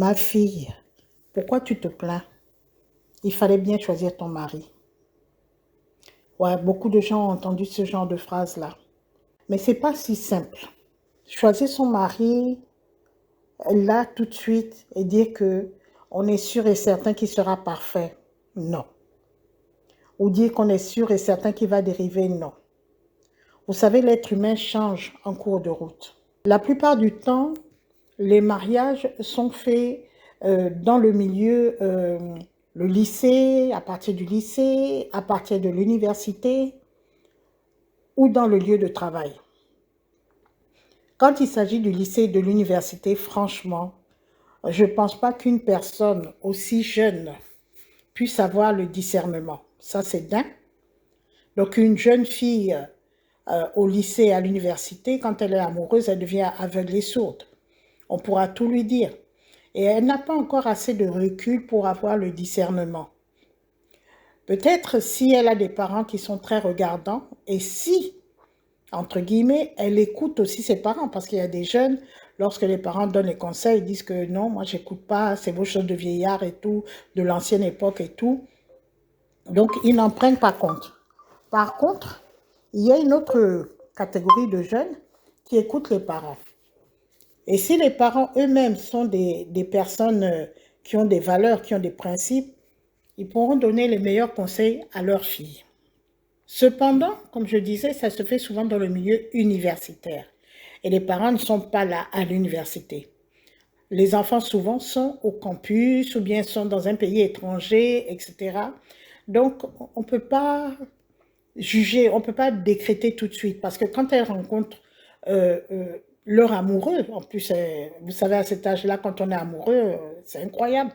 Ma fille, pourquoi tu te plains? Il fallait bien choisir ton mari. Ouais, beaucoup de gens ont entendu ce genre de phrase-là. Mais c'est pas si simple. Choisir son mari, là, tout de suite, et dire que on est sûr et certain qu'il sera parfait. Non. Ou dire qu'on est sûr et certain qu'il va dériver. Non. Vous savez, l'être humain change en cours de route. La plupart du temps, les mariages sont faits dans le milieu, le lycée, à partir du lycée, à partir de l'université ou dans le lieu de travail. Quand il s'agit du lycée et de l'université, franchement, je ne pense pas qu'une personne aussi jeune puisse avoir le discernement. Ça, c'est d'un. Donc, une jeune fille au lycée, à l'université, quand elle est amoureuse, elle devient aveugle et sourde. On pourra tout lui dire. Et elle n'a pas encore assez de recul pour avoir le discernement. Peut-être si elle a des parents qui sont très regardants et si, entre guillemets, elle écoute aussi ses parents, parce qu'il y a des jeunes, lorsque les parents donnent les conseils, ils disent que non, moi j'écoute pas, c'est vos choses de vieillard et tout, de l'ancienne époque et tout. Donc ils n'en prennent pas compte. Par contre, il y a une autre catégorie de jeunes qui écoutent les parents. Et si les parents eux-mêmes sont des personnes qui ont des valeurs, qui ont des principes, ils pourront donner les meilleurs conseils à leurs filles. Cependant, comme je disais, ça se fait souvent dans le milieu universitaire. Et les parents ne sont pas là à l'université. Les enfants souvent sont au campus ou bien sont dans un pays étranger, etc. Donc, on ne peut pas juger, on ne peut pas décréter tout de suite. Parce que quand elles rencontrent leur amoureux, en plus, vous savez, à cet âge-là, quand on est amoureux, c'est incroyable.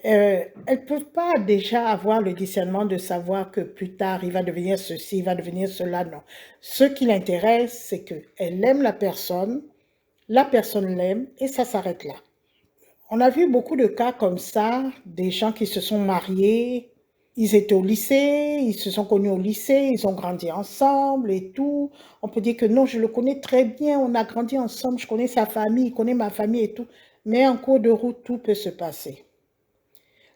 Elles ne peuvent pas déjà avoir le discernement de savoir que plus tard, il va devenir ceci, il va devenir cela, non. Ce qui l'intéresse, c'est qu'elle aime la personne l'aime, et ça s'arrête là. On a vu beaucoup de cas comme ça, des gens qui se sont mariés, ils étaient au lycée, ils se sont connus au lycée, ils ont grandi ensemble et tout. On peut dire que non, je le connais très bien, on a grandi ensemble, je connais sa famille, il connaît ma famille et tout. Mais en cours de route, tout peut se passer.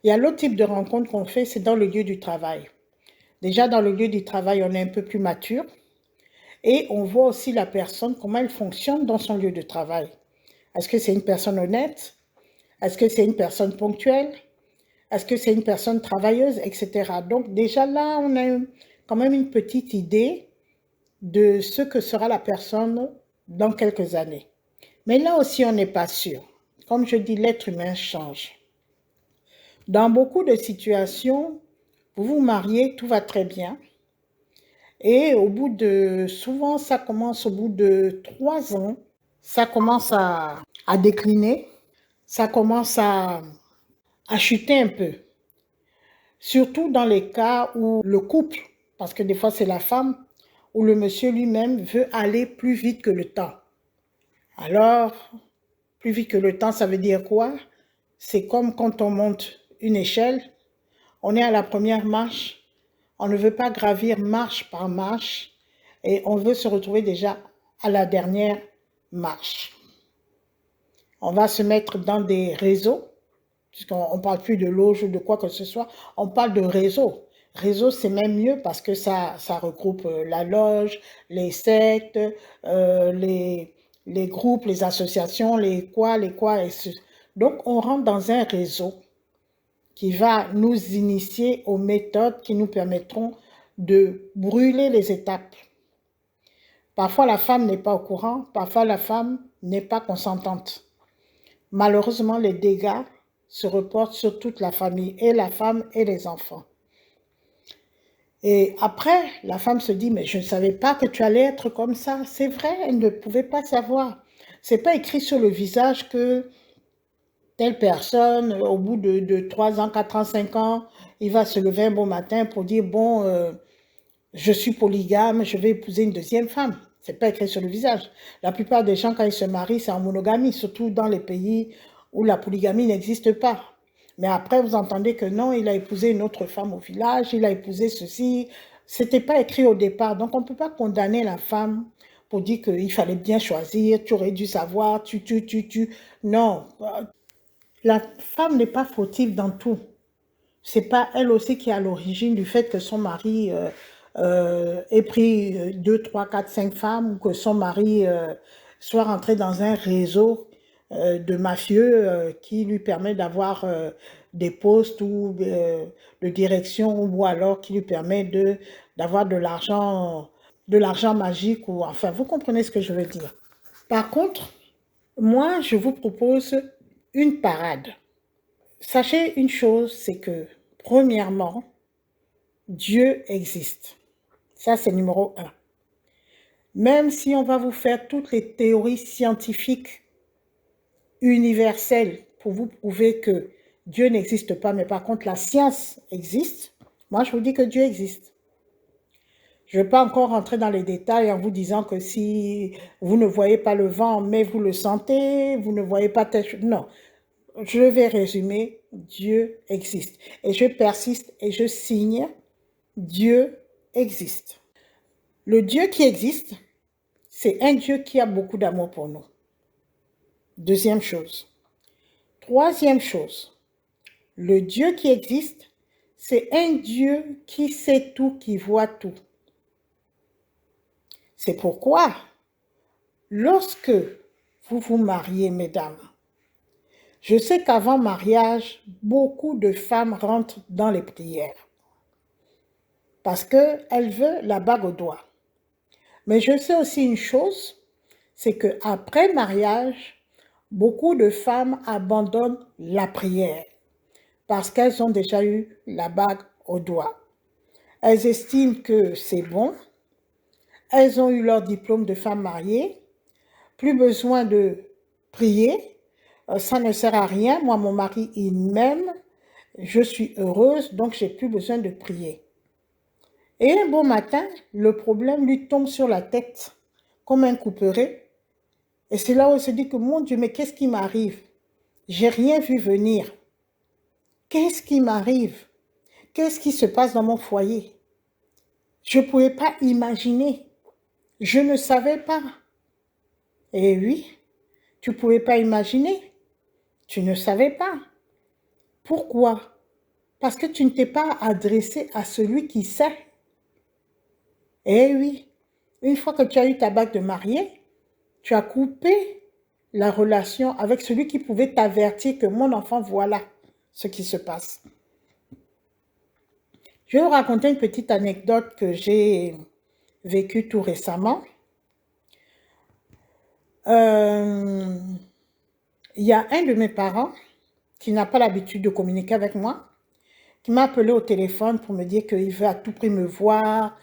Il y a l'autre type de rencontre qu'on fait, c'est dans le lieu du travail. Déjà, dans le lieu du travail, on est un peu plus mature et on voit aussi la personne, comment elle fonctionne dans son lieu de travail. Est-ce que c'est une personne honnête? Est-ce que c'est une personne ponctuelle? Est-ce que c'est une personne travailleuse, etc. Donc déjà là, on a quand même une petite idée de ce que sera la personne dans quelques années. Mais là aussi, on n'est pas sûr. Comme je dis, l'être humain change. Dans beaucoup de situations, vous vous mariez, tout va très bien. Et souvent ça commence au bout de 3 ans, ça commence à décliner, ça commence à chuter un peu. Surtout dans les cas où le couple, parce que des fois c'est la femme, ou le monsieur lui-même veut aller plus vite que le temps. Alors, plus vite que le temps, ça veut dire quoi? C'est comme quand on monte une échelle, on est à la première marche, on ne veut pas gravir marche par marche et on veut se retrouver déjà à la dernière marche. On va se mettre dans des réseaux, puisqu'on ne parle plus de loge ou de quoi que ce soit, on parle de réseau. Réseau, c'est même mieux parce que ça regroupe la loge, les sectes, les groupes, les associations, les quoi. Donc, on rentre dans un réseau qui va nous initier aux méthodes qui nous permettront de brûler les étapes. Parfois, la femme n'est pas au courant, parfois, la femme n'est pas consentante. Malheureusement, les dégâts se reportent sur toute la famille, et la femme et les enfants. Et après, la femme se dit, mais je ne savais pas que tu allais être comme ça. C'est vrai, elle ne pouvait pas savoir. Ce n'est pas écrit sur le visage que telle personne, au bout de 3 ans, 4 ans, 5 ans, il va se lever un bon matin pour dire, bon, je suis polygame, je vais épouser une deuxième femme. Ce n'est pas écrit sur le visage. La plupart des gens, quand ils se marient, c'est en monogamie, surtout dans les pays où la polygamie n'existe pas. Mais après, vous entendez que non, il a épousé une autre femme au village, il a épousé ceci. Ce n'était pas écrit au départ. Donc, on ne peut pas condamner la femme pour dire qu'il fallait bien choisir, tu aurais dû savoir, tu. Non, La femme n'est pas fautive dans tout. C'est pas elle aussi qui est à l'origine du fait que son mari ait pris 2, 3, 4, 5 femmes ou que son mari soit rentré dans un réseau de mafieux qui lui permet d'avoir des postes ou de direction ou alors qui lui permet d'avoir de l'argent magique ou enfin, vous comprenez ce que je veux dire. Par contre, moi, je vous propose une parade. Sachez une chose, c'est que, premièrement, Dieu existe. Ça, c'est numéro un. Même si on va vous faire toutes les théories scientifiques universelles pour vous prouver que Dieu n'existe pas, mais par contre la science existe, moi je vous dis que Dieu existe. Je ne vais pas encore rentrer dans les détails en vous disant que si vous ne voyez pas le vent, mais vous le sentez, vous ne voyez pas telle chose. Non, je vais résumer, Dieu existe. Et je persiste et je signe, Dieu existe. Le Dieu qui existe, c'est un Dieu qui a beaucoup d'amour pour nous. Deuxième chose. Troisième chose, le Dieu qui existe, c'est un Dieu qui sait tout, qui voit tout. C'est pourquoi, lorsque vous vous mariez, mesdames, je sais qu'avant mariage, beaucoup de femmes rentrent dans les prières parce qu'elles veulent la bague au doigt. Mais je sais aussi une chose, c'est qu'après mariage, beaucoup de femmes abandonnent la prière parce qu'elles ont déjà eu la bague au doigt. Elles estiment que c'est bon, elles ont eu leur diplôme de femme mariée, plus besoin de prier, ça ne sert à rien, moi mon mari il m'aime, je suis heureuse, donc j'ai plus besoin de prier. Et un beau matin, le problème lui tombe sur la tête comme un couperet. Et c'est là où on se dit que mon Dieu, mais qu'est-ce qui m'arrive? J'ai rien vu venir. Qu'est-ce qui m'arrive? Qu'est-ce qui se passe dans mon foyer? Je ne pouvais pas imaginer. Je ne savais pas. Et oui, tu ne pouvais pas imaginer. Tu ne savais pas. Pourquoi? Parce que tu ne t'es pas adressé à celui qui sait. Eh oui, une fois que tu as eu ta bague de mariée, tu as coupé la relation avec celui qui pouvait t'avertir que mon enfant, voilà ce qui se passe. Je vais vous raconter une petite anecdote que j'ai vécue tout récemment. Il y a un de mes parents qui n'a pas l'habitude de communiquer avec moi, qui m'a appelé au téléphone pour me dire qu'il veut à tout prix me voir.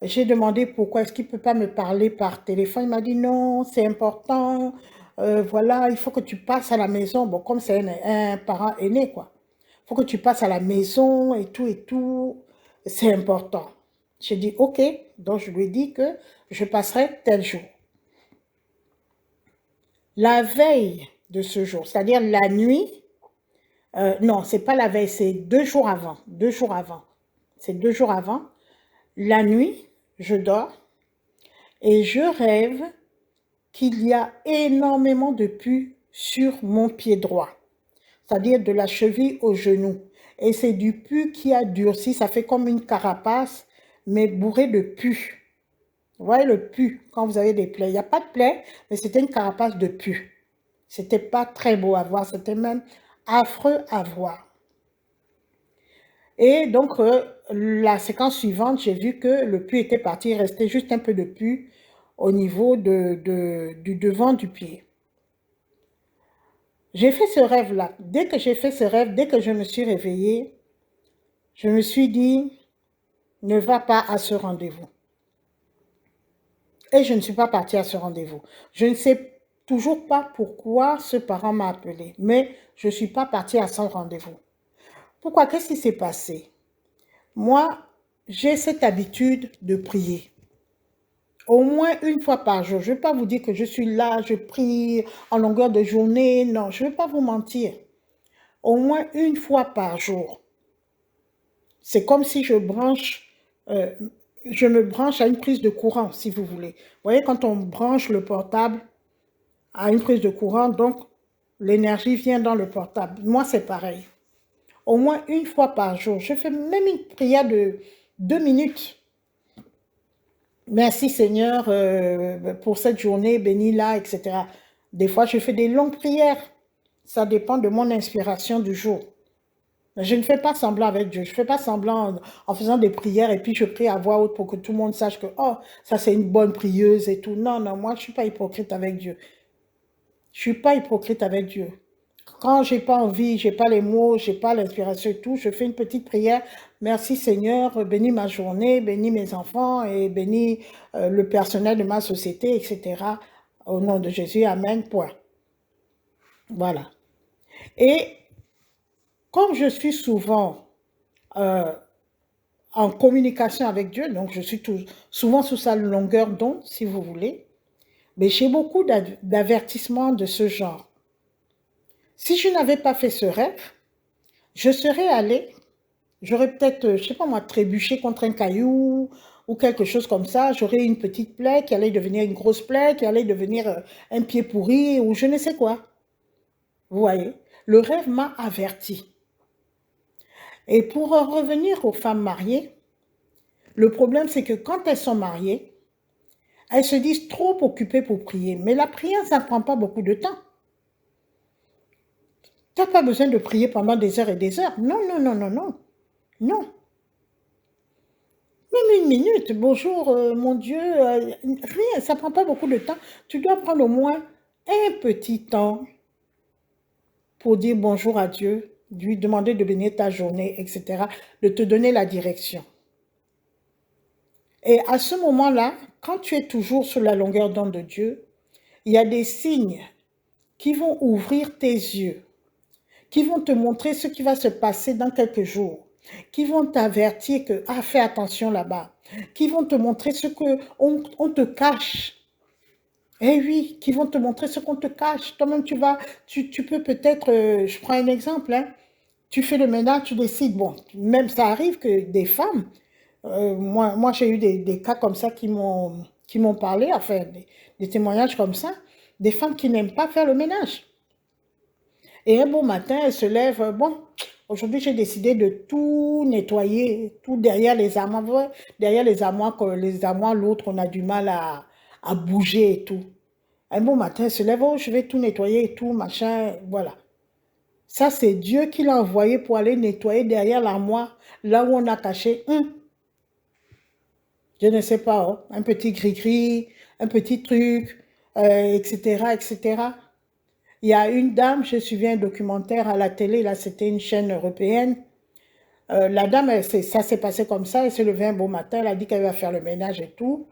J'ai demandé pourquoi est-ce qu'il ne peut pas me parler par téléphone. Il m'a dit non, c'est important. Voilà, il faut que tu passes à la maison. Bon, comme c'est un parent aîné, quoi. Il faut que tu passes à la maison et tout. C'est important. J'ai dit ok. Donc, je lui ai dit que je passerai tel jour. La veille de ce jour, c'est-à-dire la nuit, non, c'est pas la veille, c'est 2 jours avant. 2 jours avant. C'est 2 jours avant. La nuit, je dors et je rêve qu'il y a énormément de pus sur mon pied droit, c'est-à-dire de la cheville au genou. Et c'est du pus qui a durci, ça fait comme une carapace, mais bourrée de pus. Vous voyez le pus, quand vous avez des plaies. Il n'y a pas de plaies, mais c'était une carapace de pus. C'était pas très beau à voir, c'était même affreux à voir. Et donc, la séquence suivante, j'ai vu que le pus était parti, il restait juste un peu de pus au niveau du devant du pied. J'ai fait ce rêve-là. Dès que j'ai fait ce rêve, dès que je me suis réveillée, je me suis dit, ne va pas à ce rendez-vous. Et je ne suis pas partie à ce rendez-vous. Je ne sais toujours pas pourquoi ce parent m'a appelé, mais je ne suis pas partie à son rendez-vous. Pourquoi? Qu'est-ce qui s'est passé? Moi, j'ai cette habitude de prier. Au moins une fois par jour. Je ne vais pas vous dire que je suis là, je prie en longueur de journée. Non, je ne vais pas vous mentir. Au moins une fois par jour. C'est comme si je me branche à une prise de courant, si vous voulez. Vous voyez, quand on branche le portable à une prise de courant, donc l'énergie vient dans le portable. Moi, c'est pareil. Au moins une fois par jour. Je fais même une prière de 2 minutes. Merci Seigneur pour cette journée, bénis-la, etc. Des fois, je fais des longues prières. Ça dépend de mon inspiration du jour. Je ne fais pas semblant avec Dieu. Je ne fais pas semblant en faisant des prières et puis je prie à voix haute pour que tout le monde sache que, oh, ça c'est une bonne prieuse et tout. Non, non, moi je ne suis pas hypocrite avec Dieu. Je ne suis pas hypocrite avec Dieu. Quand j'ai pas envie, j'ai pas les mots, j'ai pas l'inspiration et tout, je fais une petite prière. Merci Seigneur, bénis ma journée, bénis mes enfants et bénis le personnel de ma société, etc. Au nom de Jésus, Amen, point. Voilà. Et comme je suis souvent euh, en communication avec Dieu, donc je suis souvent sous sa longueur d'onde, si vous voulez, mais j'ai beaucoup d'avertissements de ce genre. Si je n'avais pas fait ce rêve, je serais allée, j'aurais peut-être, je ne sais pas moi, trébuché contre un caillou ou quelque chose comme ça, j'aurais une petite plaie qui allait devenir une grosse plaie, qui allait devenir un pied pourri ou je ne sais quoi. Vous voyez, le rêve m'a averti. Et pour revenir aux femmes mariées, le problème c'est que quand elles sont mariées, elles se disent trop occupées pour prier. Mais la prière, ça ne prend pas beaucoup de temps. Tu n'as pas besoin de prier pendant des heures et des heures. Non, non, non, non, non. Non. Même une minute. Bonjour, mon Dieu. Rien, ça ne prend pas beaucoup de temps. Tu dois prendre au moins un petit temps pour dire bonjour à Dieu, lui demander de bénir ta journée, etc., de te donner la direction. Et à ce moment-là, quand tu es toujours sur la longueur d'onde de Dieu, il y a des signes qui vont ouvrir tes yeux, qui vont te montrer ce qui va se passer dans quelques jours, qui vont t'avertir que, ah, fais attention là-bas, qui vont te montrer ce qu'on te cache. Eh oui, qui vont te montrer ce qu'on te cache. Toi-même, tu peux peut-être, je prends un exemple, hein, tu fais le ménage, tu décides, bon, même ça arrive que des femmes, moi j'ai eu des cas comme ça qui m'ont parlé, enfin, des témoignages comme ça, des femmes qui n'aiment pas faire le ménage. Et un bon matin, elle se lève, bon, aujourd'hui j'ai décidé de tout nettoyer, tout derrière les armoires, derrière les armoires, l'autre on a du mal à bouger et tout. Un bon matin, elle se lève, oh, je vais tout nettoyer et tout, machin, voilà. Ça, c'est Dieu qui l'a envoyé pour aller nettoyer derrière l'armoire, là où on a caché, je ne sais pas, oh, un petit gris-gris, un petit truc, etc., etc. Il y a une dame, j'ai suivi un documentaire à la télé, là c'était une chaîne européenne. La dame, ça s'est passé comme ça, elle s'est levée un beau matin, elle a dit qu'elle va faire le ménage et tout.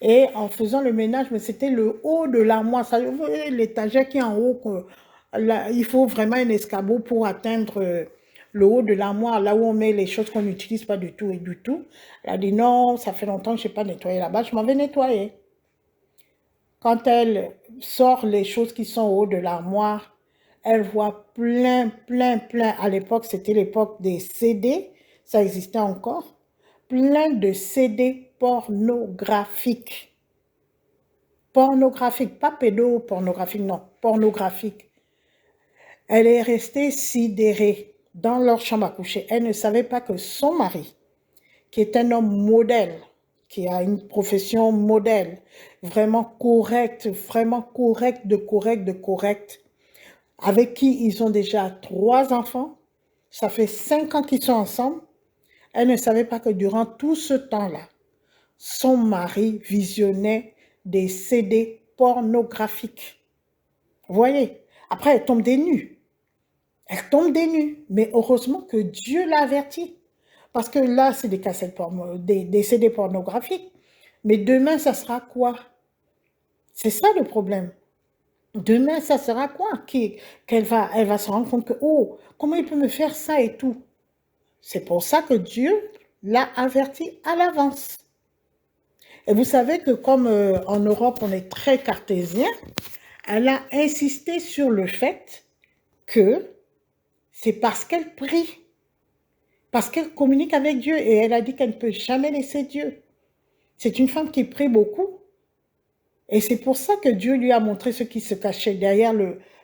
Et en faisant le ménage, mais c'était le haut de l'armoire, l'étagère qui est en haut, là, il faut vraiment un escabeau pour atteindre le haut de l'armoire, là où on met les choses qu'on n'utilise pas du tout et du tout. Elle a dit non, ça fait longtemps que je n'ai pas nettoyé là-bas, je m'en vais nettoyer. Quand elle sort les choses qui sont au haut de l'armoire, elle voit plein, plein, plein. À l'époque, c'était l'époque des CD, ça existait encore. Plein de CD pornographiques. Pornographiques, pas pédopornographiques, non, pornographiques. Elle est restée sidérée dans leur chambre à coucher. Elle ne savait pas que son mari, qui est un homme modèle, qui a une profession modèle, vraiment correcte, de correct, avec qui ils ont déjà 3 enfants. Ça fait 5 ans qu'ils sont ensemble. Elle ne savait pas que durant tout ce temps-là, son mari visionnait des CD pornographiques. Vous voyez? Après, elle tombe des nues. Elle tombe des nues. Mais heureusement que Dieu l'a avertie. Parce que là, c'est des cassettes des CD pornographiques. Mais demain, ça sera quoi? C'est ça le problème. Demain, ça sera quoi? Elle va se rendre compte que, oh, comment il peut me faire ça et tout? C'est pour ça que Dieu l'a averti à l'avance. Et vous savez que comme en Europe, on est très cartésien, elle a insisté sur le fait que c'est parce qu'elle prie, parce qu'elle communique avec Dieu. Et elle a dit qu'elle ne peut jamais laisser Dieu. C'est une femme qui prie beaucoup. Et c'est pour ça que Dieu lui a montré ce qui se cachait derrière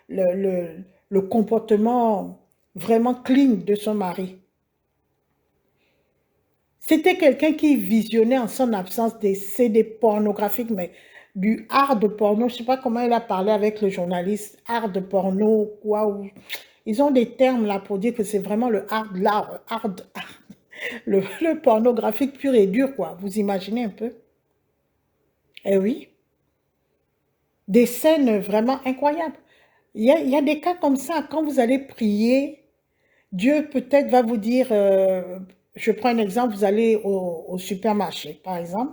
le, le, le comportement vraiment clean de son mari. C'était quelqu'un qui visionnait en son absence des CD pornographiques, mais du hard porno. Je ne sais pas comment il a parlé avec le journaliste. Hard porno, quoi. Ils ont des termes là pour dire que c'est vraiment le hard, le pornographique pur et dur, quoi. Vous imaginez un peu? Eh oui, des scènes vraiment incroyables. Il y a des cas comme ça. Quand vous allez prier, Dieu peut-être va vous dire, je prends un exemple, vous allez au supermarché, par exemple.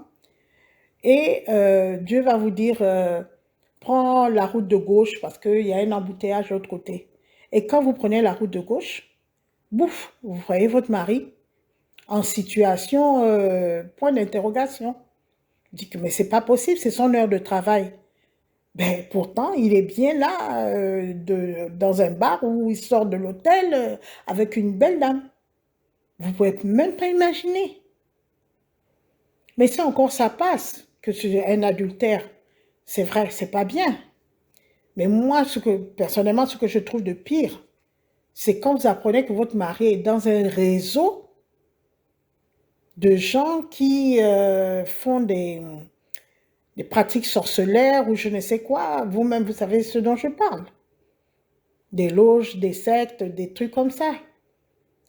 Et Dieu va vous dire, prends la route de gauche parce qu'il y a un embouteillage de l'autre côté. Et quand vous prenez la route de gauche, bouf, vous voyez votre mari en situation, point d'interrogation. Il dit que mais c'est pas possible, c'est son heure de travail. Ben, pourtant, il est bien là, dans un bar où il sort de l'hôtel avec une belle dame. Vous ne pouvez même pas imaginer. Mais ça encore, ça passe, que c'est un adultère. C'est vrai, c'est pas bien. Mais moi, personnellement, ce que je trouve de pire, c'est quand vous apprenez que votre mari est dans un réseau de gens qui font des pratiques sorcellaires ou je ne sais quoi. Vous-même, vous savez ce dont je parle. Des loges, des sectes, des trucs comme ça.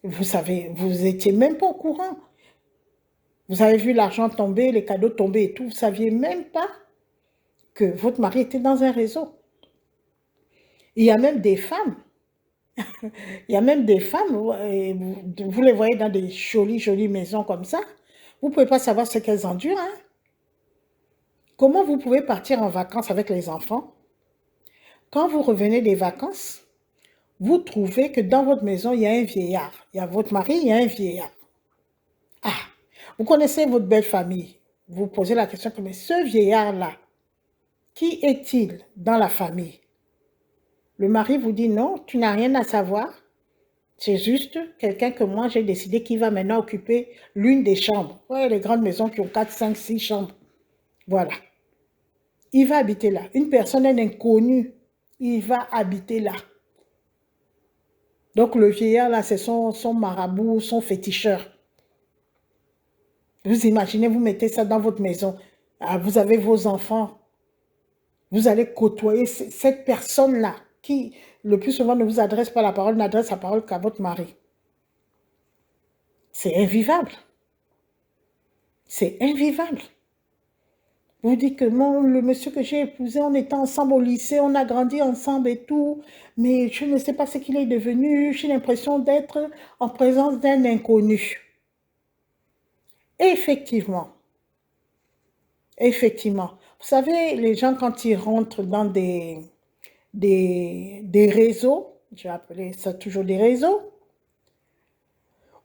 Vous savez, vous étiez même pas au courant. Vous avez vu l'argent tomber, les cadeaux tomber et tout. Vous ne saviez même pas que votre mari était dans un réseau. Il y a même des femmes. Il y a même des femmes, vous les voyez dans des jolies, jolies maisons comme ça. Vous ne pouvez pas savoir ce qu'elles endurent. Hein? Comment vous pouvez partir en vacances avec les enfants? Quand vous revenez des vacances, vous trouvez que dans votre maison, il y a un vieillard. Il y a votre mari, il y a un vieillard. Ah, vous connaissez votre belle famille. Vous posez la question, mais ce vieillard-là, qui est-il dans la famille? Le mari vous dit non, tu n'as rien à savoir. C'est juste quelqu'un que moi j'ai décidé qui va maintenant occuper l'une des chambres. Ouais, les grandes maisons qui ont 4, 5, 6 chambres. Voilà. Il va habiter là. Une personne, un inconnu, il va habiter là. Donc le vieillard là, c'est son marabout, son féticheur. Vous imaginez, vous mettez ça dans votre maison. Ah, vous avez vos enfants. Vous allez côtoyer cette personne-là qui, le plus souvent, ne vous adresse pas la parole, n'adresse la parole qu'à votre mari. C'est invivable. C'est invivable. Vous dites que le monsieur que j'ai épousé, on était ensemble au lycée, on a grandi ensemble et tout, mais je ne sais pas ce qu'il est devenu, j'ai l'impression d'être en présence d'un inconnu. Effectivement, effectivement. Vous savez, les gens, quand ils rentrent dans des réseaux, je vais appeler ça toujours des réseaux,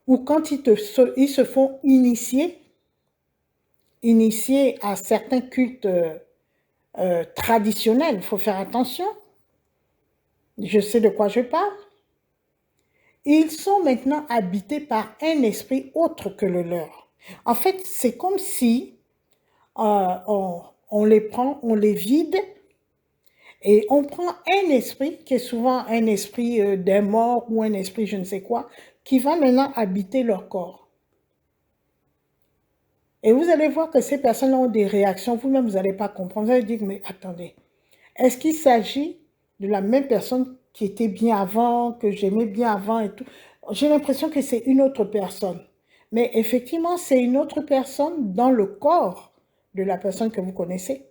ou quand ils se font initier à certains cultes traditionnels, il faut faire attention. Je sais de quoi je parle. Ils sont maintenant habités par un esprit autre que le leur. En fait, c'est comme si on les prend, on les vide et on prend un esprit qui est souvent un esprit d'un mort ou un esprit je ne sais quoi, qui va maintenant habiter leur corps. Et vous allez voir que ces personnes ont des réactions, vous-même vous n'allez pas comprendre. Vous allez dire, mais attendez, est-ce qu'il s'agit de la même personne qui était bien avant, que j'aimais bien avant et tout? J'ai l'impression que c'est une autre personne. Mais effectivement, c'est une autre personne dans le corps de la personne que vous connaissez.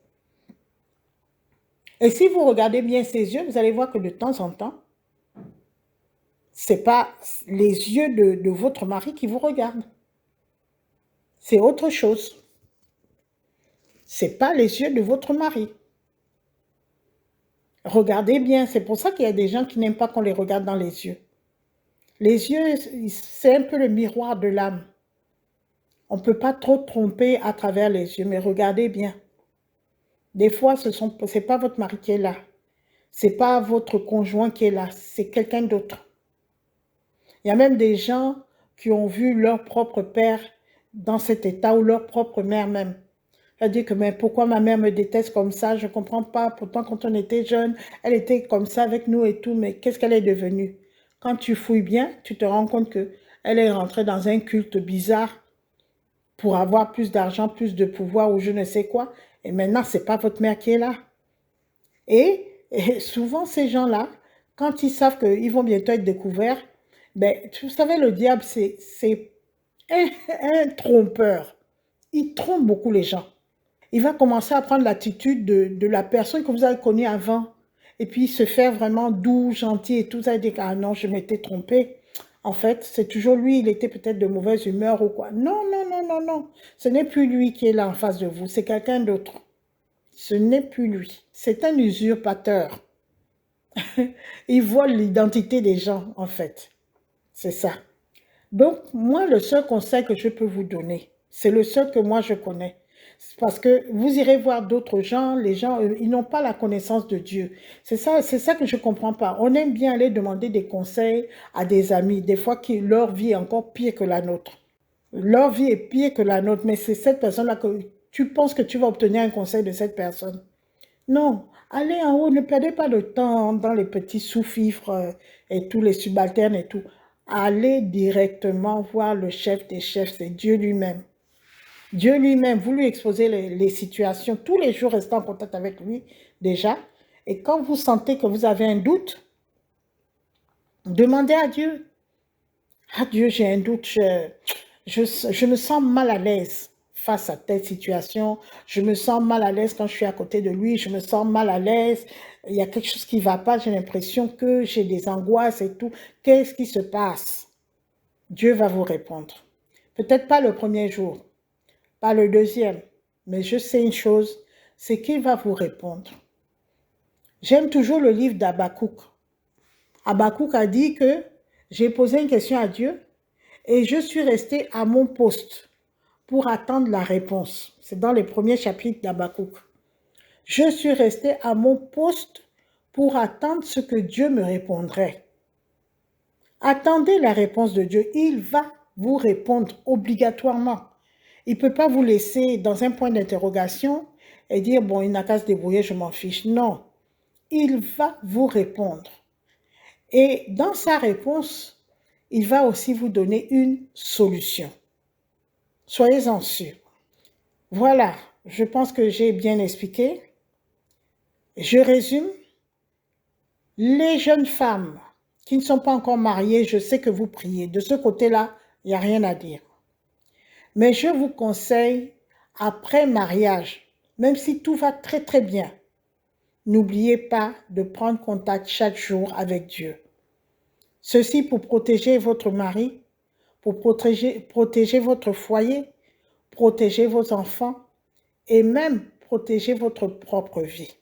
Et si vous regardez bien ses yeux, vous allez voir que de temps en temps, ce n'est pas les yeux de votre mari qui vous regardent. C'est autre chose. Ce n'est pas les yeux de votre mari. Regardez bien, c'est pour ça qu'il y a des gens qui n'aiment pas qu'on les regarde dans les yeux. Les yeux, c'est un peu le miroir de l'âme. On ne peut pas trop tromper à travers les yeux, mais regardez bien. Des fois, ce n'est pas votre mari qui est là. Ce n'est pas votre conjoint qui est là, c'est quelqu'un d'autre. Il y a même des gens qui ont vu leur propre père dans cet état ou leur propre mère même. Elle dit que mais pourquoi ma mère me déteste comme ça, je ne comprends pas. Pourtant, quand on était jeune, elle était comme ça avec nous et tout, mais qu'est-ce qu'elle est devenue? Quand tu fouilles bien, tu te rends compte que elle est rentrée dans un culte bizarre pour avoir plus d'argent, plus de pouvoir ou je ne sais quoi. Et maintenant, ce n'est pas votre mère qui est là. Et souvent, ces gens-là, quand ils savent qu'ils vont bientôt être découverts, ben, vous savez, le diable, c'est un trompeur. Il trompe beaucoup les gens. Il va commencer à prendre l'attitude de la personne que vous avez connue avant. Et puis se faire vraiment doux, gentil et tout ça. Il dit, ah non, je m'étais trompé. En fait, c'est toujours lui, il était peut-être de mauvaise humeur ou quoi. Non, non, non, non, non. Ce n'est plus lui qui est là en face de vous, c'est quelqu'un d'autre. Ce n'est plus lui. C'est un usurpateur. Il vole l'identité des gens, en fait. C'est ça. Donc, moi, le seul conseil que je peux vous donner, c'est le seul que moi je connais. Parce que vous irez voir d'autres gens, les gens, ils n'ont pas la connaissance de Dieu. C'est ça que je ne comprends pas. On aime bien aller demander des conseils à des amis, des fois que leur vie est encore pire que la nôtre. Leur vie est pire que la nôtre, mais c'est cette personne-là que tu penses que tu vas obtenir un conseil de cette personne. Non, allez en haut, ne perdez pas de temps dans les petits sous-fifres et tous les subalternes et tout. Allez directement voir le chef des chefs, c'est Dieu lui-même. Dieu lui-même, vous lui exposez les situations, tous les jours restez en contact avec lui déjà. Et quand vous sentez que vous avez un doute, demandez à Dieu. Ah Dieu, j'ai un doute, je me sens mal à l'aise face à telle situation, je me sens mal à l'aise quand je suis à côté de lui, je me sens mal à l'aise, il y a quelque chose qui ne va pas, j'ai l'impression que j'ai des angoisses et tout. Qu'est-ce qui se passe? Dieu va vous répondre. Peut-être pas le premier jour, pas le deuxième, mais je sais une chose, c'est qu'il va vous répondre. J'aime toujours le livre d'Habakkuk. Habakkuk a dit que j'ai posé une question à Dieu et je suis restée à mon poste pour attendre la réponse. C'est dans les premiers chapitres d'Habakkuk. Je suis restée à mon poste pour attendre ce que Dieu me répondrait. Attendez la réponse de Dieu. Il va vous répondre obligatoirement. Il ne peut pas vous laisser dans un point d'interrogation et dire, bon, il n'a qu'à se débrouiller, je m'en fiche. Non, il va vous répondre. Et dans sa réponse, il va aussi vous donner une solution. Soyez-en sûrs. Voilà, je pense que j'ai bien expliqué. Je résume. Les jeunes femmes qui ne sont pas encore mariées, je sais que vous priez. De ce côté-là, il n'y a rien à dire. Mais je vous conseille, après mariage, même si tout va très très bien, n'oubliez pas de prendre contact chaque jour avec Dieu. Ceci pour protéger votre mari, pour protéger votre foyer, protéger vos enfants et même protéger votre propre vie.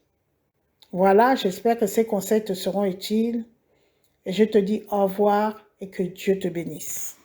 Voilà, j'espère que ces conseils te seront utiles et je te dis au revoir et que Dieu te bénisse.